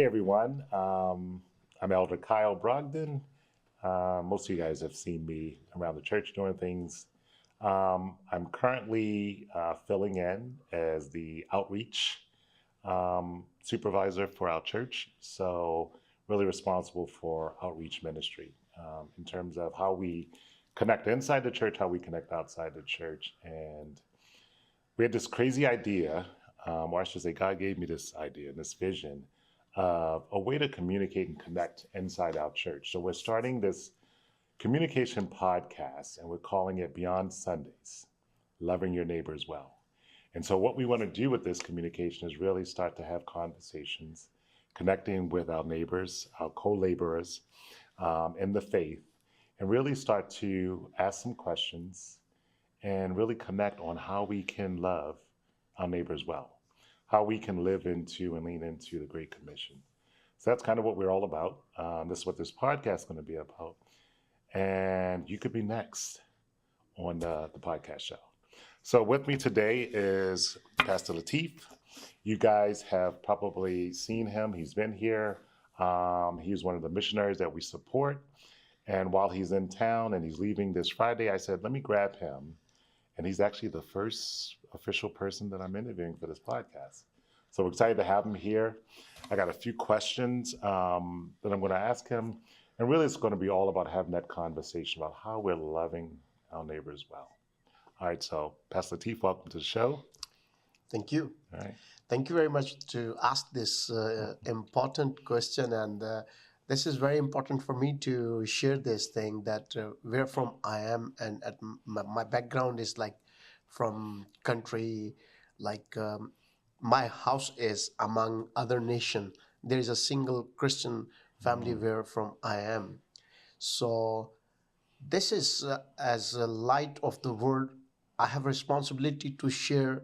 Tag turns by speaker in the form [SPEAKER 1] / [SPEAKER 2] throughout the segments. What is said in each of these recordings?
[SPEAKER 1] Hey everyone, I'm Elder Kyle Brogdon. Most of you guys have seen me around the church doing things. I'm currently filling in as the outreach supervisor for our church. So, really responsible for outreach ministry in terms of how we connect inside the church, how we connect outside the church. And we had this crazy idea, or I should say, God gave me this idea, this vision of a way to communicate and connect inside our church. So we're starting this communication podcast and we're calling it Beyond Sundays, Loving Your Neighbors Well. And so what we want to do with this communication is really start to have conversations, connecting with our neighbors, our co-laborers in the faith, and really start to ask some questions and really connect on how we can love our neighbors well, how we can live into and lean into the Great Commission. So that's kind of what we're all about. This is what this podcast is going to be about. And you could be next on the podcast show. So with me today is Pastor Latif. You guys have probably seen him. He's been here. He's one of the missionaries that we support. And while he's in town and he's leaving this Friday, I said, let me grab him. And he's actually the first official person that I'm interviewing for this podcast. So we're excited to have him here. I got a few questions that I'm going to ask him. And really, it's going to be all about having that conversation about how we're loving our neighbors well. All right, so Pastor Latif, welcome to the show.
[SPEAKER 2] Thank you.
[SPEAKER 1] All right.
[SPEAKER 2] Thank you very much to ask this important question. And this is very important for me to share this thing that where from I am. And at my background is like from country, like my house is among other nation. There is a single Christian family where from I am. So this is as a light of the world. I have responsibility to share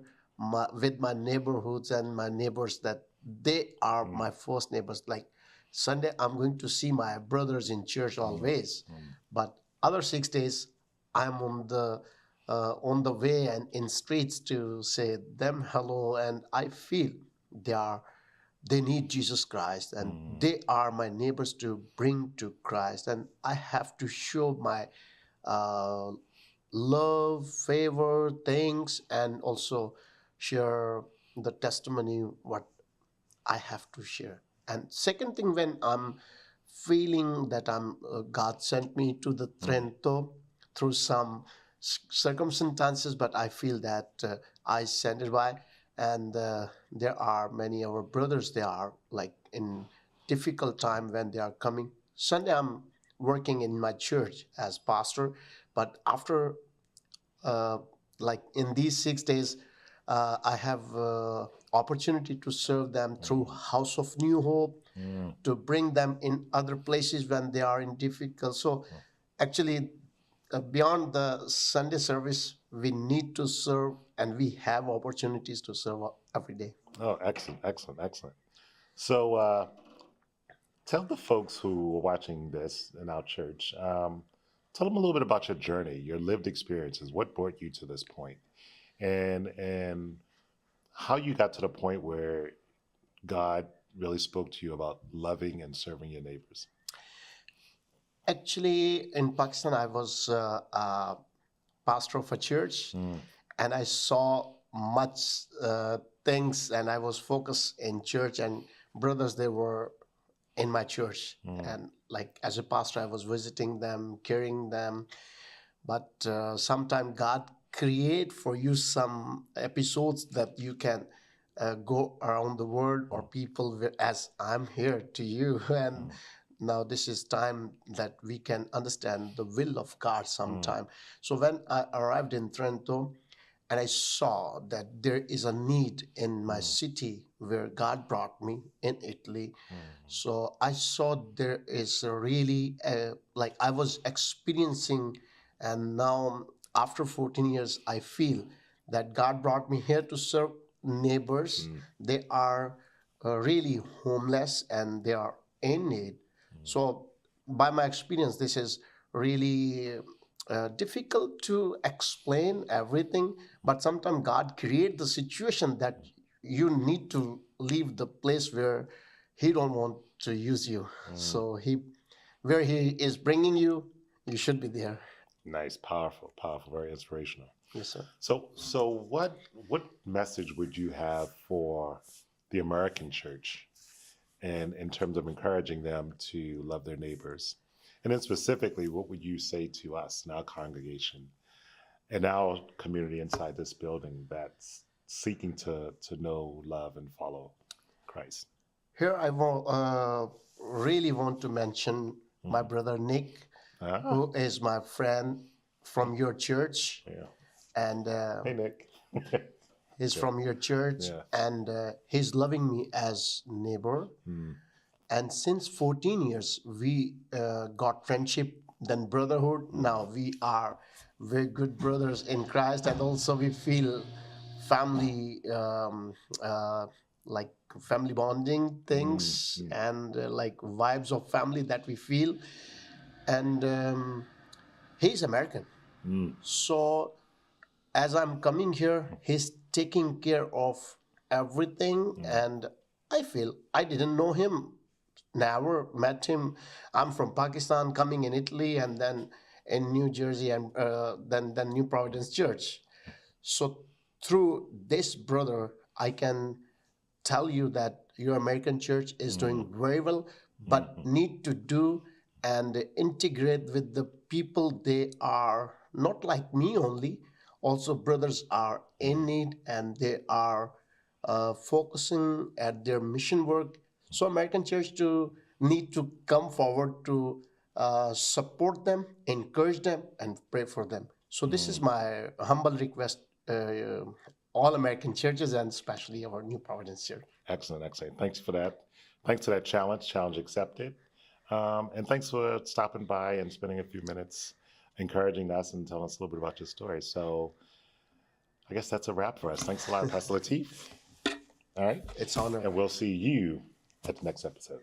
[SPEAKER 2] with my neighborhoods and my neighbors that they are my first neighbors. Like Sunday, I'm going to see my brothers in church always, but other 6 days, I'm on the way and in streets to say them hello, and I feel they need Jesus Christ, and they are my neighbors to bring to Christ, and I have to show my uh, love, favor, thanks, and also share the testimony what I have to share. And second thing, when I'm feeling that God sent me to the Trento through some circumstances, but I feel that I sent it by, and there are many of our brothers. They are like in difficult time when they are coming. Sunday, I'm working in my church as pastor, but after uh, like in these 6 days, I have opportunity to serve them through House of New Hope, to bring them in other places when they are in difficult. So actually, beyond the Sunday service, we need to serve, and we have opportunities to serve every day.
[SPEAKER 1] Oh, excellent, excellent, excellent. So tell the folks who are watching this in our church, tell them a little bit about your journey, your lived experiences, what brought you to this point, and how you got to the point where God really spoke to you about loving and serving your neighbors.
[SPEAKER 2] Actually, in Pakistan, I was pastor of a church, and I saw much things, and I was focused in church, and brothers, they were in my church, and like as a pastor, I was visiting them, carrying them, but sometimes God create for you some episodes that you can go around the world or people as I'm here to you. And now this is time that we can understand the will of God sometime. So when I arrived in Trento, and I saw that there is a need in my city where God brought me in Italy. So I saw there is a really like I was experiencing, and now after 14 years, I feel that God brought me here to serve neighbors. They are really homeless and they are in need. So by my experience, this is really difficult to explain everything, but sometimes God create the situation that you need to leave the place where he don't want to use you. So where he is bringing you, you should be there.
[SPEAKER 1] Nice, powerful, powerful, very inspirational.
[SPEAKER 2] Yes, sir.
[SPEAKER 1] So what message would you have for the American church, and in terms of encouraging them to love their neighbors? And then specifically, what would you say to us in our congregation, in our community inside this building that's seeking to know, love, and follow Christ?
[SPEAKER 2] Here I really want to mention my brother Nick, who is my friend from your church.
[SPEAKER 1] Yeah.
[SPEAKER 2] And
[SPEAKER 1] Hey, Nick.
[SPEAKER 2] he's from your church,
[SPEAKER 1] Yeah.
[SPEAKER 2] and he's loving me as neighbor. And since 14 years, we got friendship, then brotherhood. Now we are very good brothers in Christ, and also we feel family, like family bonding things, and like vibes of family that we feel. And he's American, so as I'm coming here, he's taking care of everything, and I feel I didn't know him, never met him. I'm from Pakistan, coming in Italy, and then in New Jersey, and then New Providence Church. So through this brother, I can tell you that your American church is doing very well, but need to do and integrate with the people. They are not like me only. Also, brothers are in need, and they are focusing at their mission work. So American church to need to come forward to support them, encourage them, and pray for them. So this is my humble request, all American churches, and especially our New Providence Church.
[SPEAKER 1] Excellent, excellent. Thanks for that. Thanks for that challenge accepted. And thanks for stopping by and spending a few minutes encouraging us and telling us a little bit about your story. So I guess that's a wrap for us. Thanks a lot, Pastor Latif. All right.
[SPEAKER 2] It's an honor.
[SPEAKER 1] And we'll see you at the next episode.